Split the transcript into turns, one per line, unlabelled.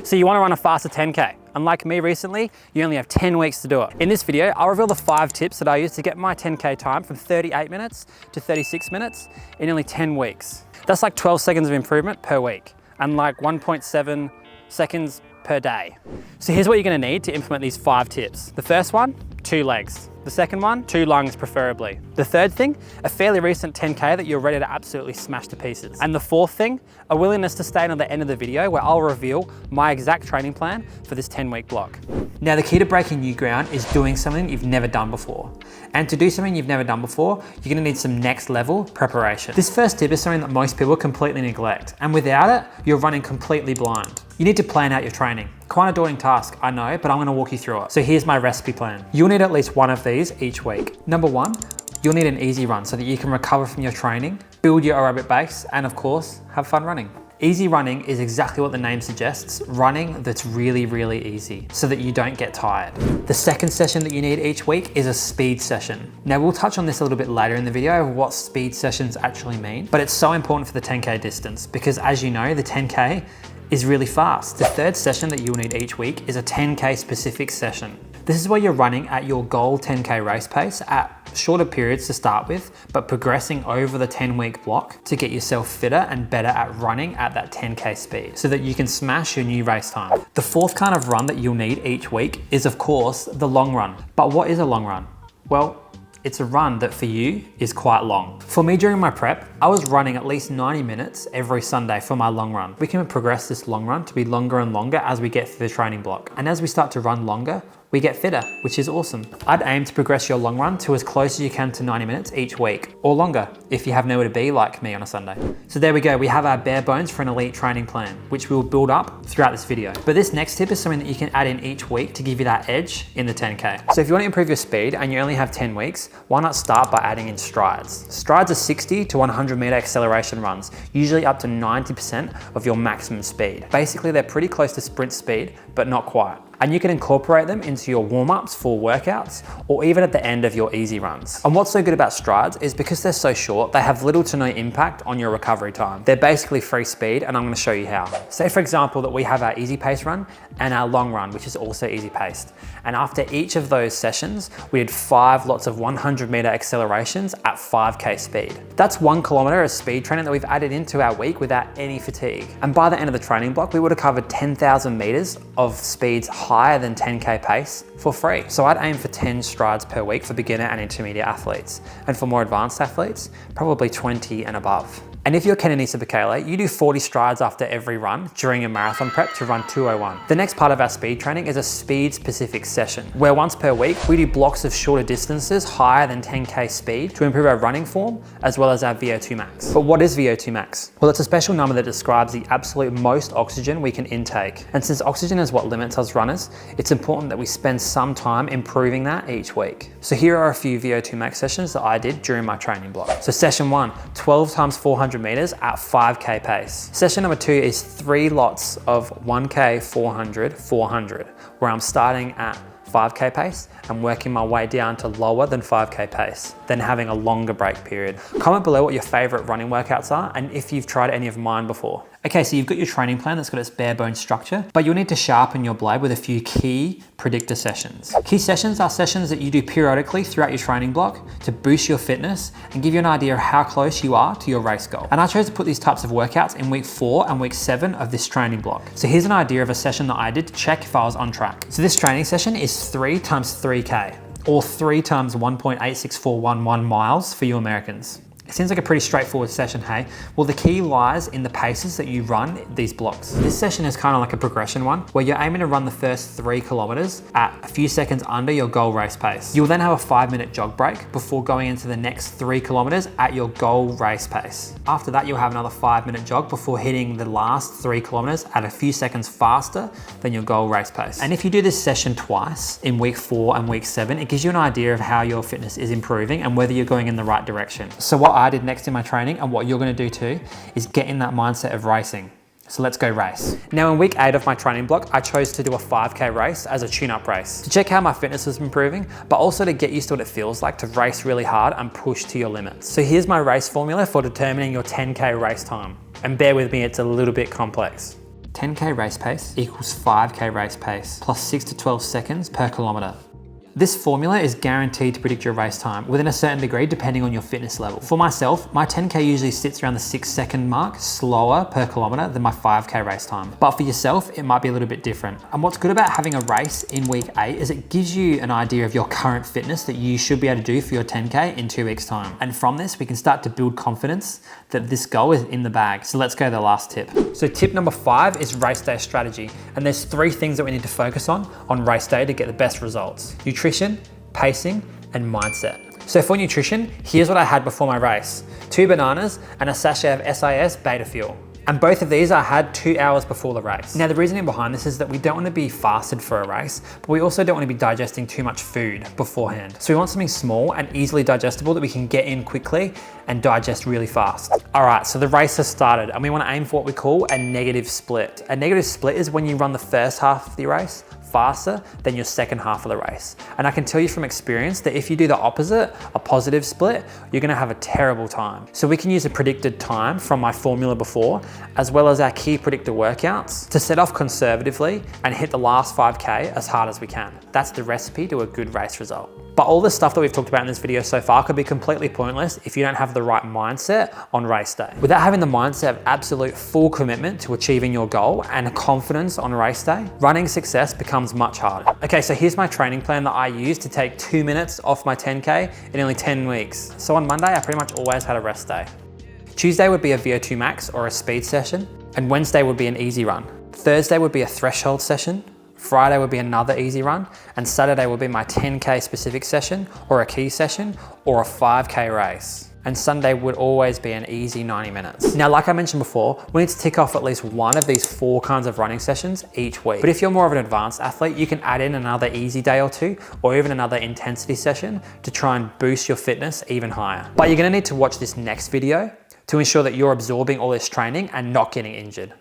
So you wanna run a faster 10K. Unlike me recently, you only have 10 weeks to do it. In this video, I'll reveal the 5 tips that I use to get my 10K time from 38 minutes to 36 minutes in only 10 weeks. That's like 12 seconds of improvement per week and like 1.7 seconds per day. So here's what you're gonna need to implement these 5 tips. The first one, 2 legs. The second one, 2 lungs preferably. The third thing, a fairly recent 10K that you're ready to absolutely smash to pieces. And the fourth thing, a willingness to stay until the end of the video where I'll reveal my exact training plan for this 10-week block. Now the key to breaking new ground is doing something you've never done before. And to do something you've never done before, you're gonna need some next level preparation. This first tip is something that most people completely neglect. And without it, you're running completely blind. You need to plan out your training. Quite a daunting task, I know, but I'm gonna walk you through it. So here's my recipe plan. You'll need at least one of these each week. Number 1, you'll need an easy run so that you can recover from your training, build your aerobic base, and of course, have fun running. Easy running is exactly what the name suggests, running that's really, really easy so that you don't get tired. The second session that you need each week is a speed session. Now we'll touch on this a little bit later in the video of what speed sessions actually mean, but it's so important for the 10K distance because as you know, the 10K is really fast. The third session that you'll need each week is a 10K specific session. This is where you're running at your goal 10K race pace at shorter periods to start with, but progressing over the 10-week block to get yourself fitter and better at running at that 10K speed so that you can smash your new race time. The fourth kind of run that you'll need each week is of course the long run. But what is a long run? Well, it's a run that for you is quite long. For me during my prep, I was running at least 90 minutes every Sunday for my long run. We can progress this long run to be longer and longer as we get through the training block. And as we start to run longer, we get fitter, which is awesome. I'd aim to progress your long run to as close as you can to 90 minutes each week, or longer if you have nowhere to be like me on a Sunday. So there we go, we have our bare bones for an elite training plan, which we will build up throughout this video. But this next tip is something that you can add in each week to give you that edge in the 10K. So if you want to improve your speed and you only have 10 weeks, why not start by adding in strides? Strides are 60 to 100 meter acceleration runs, usually up to 90% of your maximum speed. Basically, they're pretty close to sprint speed, but not quite. And you can incorporate them into your warm-ups for workouts or even at the end of your easy runs. And what's so good about strides is because they're so short, they have little to no impact on your recovery time. They're basically free speed and I'm gonna show you how. Say for example that we have our easy pace run and our long run, which is also easy paced. And after each of those sessions, we did 5 lots of 100 meter accelerations at 5K speed. That's 1 kilometer of speed training that we've added into our week without any fatigue. And by the end of the training block, we would have covered 10,000 meters of speeds higher than 10K pace for free. So I'd aim for 10 strides per week for beginner and intermediate athletes. And for more advanced athletes, probably 20 and above. And if you're Kenenisa Bekele, you do 40 strides after every run during a marathon prep to run 2:01. The next part of our speed training is a speed specific session, where once per week, we do blocks of shorter distances higher than 10K speed to improve our running form, as well as our VO2 max. But what is VO2 max? Well, it's a special number that describes the absolute most oxygen we can intake. And since oxygen is what limits us runners, it's important that we spend some time improving that each week. So here are a few VO2 max sessions that I did during my training block. So session 1, 12 times 400 meters at 5K pace. Session number 2 is 3 lots of 1K, 400, 400, where I'm starting at 5K pace and working my way down to lower than 5K pace, then having a longer break period. Comment below what your favorite running workouts are and if you've tried any of mine before. Okay, so you've got your training plan that's got its bare bones structure, but you'll need to sharpen your blade with a few key predictor sessions. Key sessions are sessions that you do periodically throughout your training block to boost your fitness and give you an idea of how close you are to your race goal. And I chose to put these types of workouts in week 4 and week 7 of this training block. So here's an idea of a session that I did to check if I was on track. So this training session is 3 times 3K or 3 times 1.86411 miles for you Americans. It seems like a pretty straightforward session, hey? Well, the key lies in the paces that you run these blocks. This session is kind of like a progression one where you're aiming to run the first 3 kilometers at a few seconds under your goal race pace. You'll then have a 5-minute jog break before going into the next 3 kilometers at your goal race pace. After that, you'll have another 5-minute jog before hitting the last 3 kilometers at a few seconds faster than your goal race pace. And if you do this session twice in week 4 and week 7, it gives you an idea of how your fitness is improving and whether you're going in the right direction. So what I did next in my training and what you're gonna do too is get in that mindset of racing. So let's go race. Now in week 8 of my training block, I chose to do a 5K race as a tune-up race to check how my fitness is improving, but also to get used to what it feels like to race really hard and push to your limits. So here's my race formula for determining your 10K race time. And bear with me, it's a little bit complex. 10K race pace equals 5K race pace plus 6 to 12 seconds per kilometer. This formula is guaranteed to predict your race time within a certain degree depending on your fitness level. For myself, my 10K usually sits around the 6-second mark, slower per kilometer than my 5K race time. But for yourself, it might be a little bit different. And what's good about having a race in week 8 is it gives you an idea of your current fitness that you should be able to do for your 10K in 2 weeks' time. And from this, we can start to build confidence that this goal is in the bag. So let's go to the last tip. So tip number 5 is race day strategy. And there's 3 things that we need to focus on race day to get the best results: nutrition, pacing, and mindset. So for nutrition, here's what I had before my race: 2 bananas and a sachet of SIS beta fuel. And both of these I had 2 hours before the race. Now the reasoning behind this is that we don't want to be fasted for a race, but we also don't want to be digesting too much food beforehand. So we want something small and easily digestible that we can get in quickly and digest really fast. All right, so the race has started and we want to aim for what we call a negative split. A negative split is when you run the first half of the race faster than your second half of the race. And I can tell you from experience that if you do the opposite, a positive split, you're gonna have a terrible time. So we can use a predicted time from my formula before, as well as our key predictor workouts to set off conservatively and hit the last 5K as hard as we can. That's the recipe to a good race result. But all the stuff that we've talked about in this video so far could be completely pointless if you don't have the right mindset on race day. Without having the mindset of absolute full commitment to achieving your goal and confidence on race day, running success becomes much harder. Okay, so here's my training plan that I use to take 2 minutes off my 10K in only 10 weeks. So on Monday, I pretty much always had a rest day. Tuesday would be a VO2 max or a speed session, and Wednesday would be an easy run. Thursday would be a threshold session. Friday would be another easy run, and Saturday would be my 10K specific session or a key session or a 5K race. And Sunday would always be an easy 90 minutes. Now, like I mentioned before, we need to tick off at least one of these 4 kinds of running sessions each week. But if you're more of an advanced athlete, you can add in another easy day or 2, or even another intensity session to try and boost your fitness even higher. But you're gonna need to watch this next video to ensure that you're absorbing all this training and not getting injured.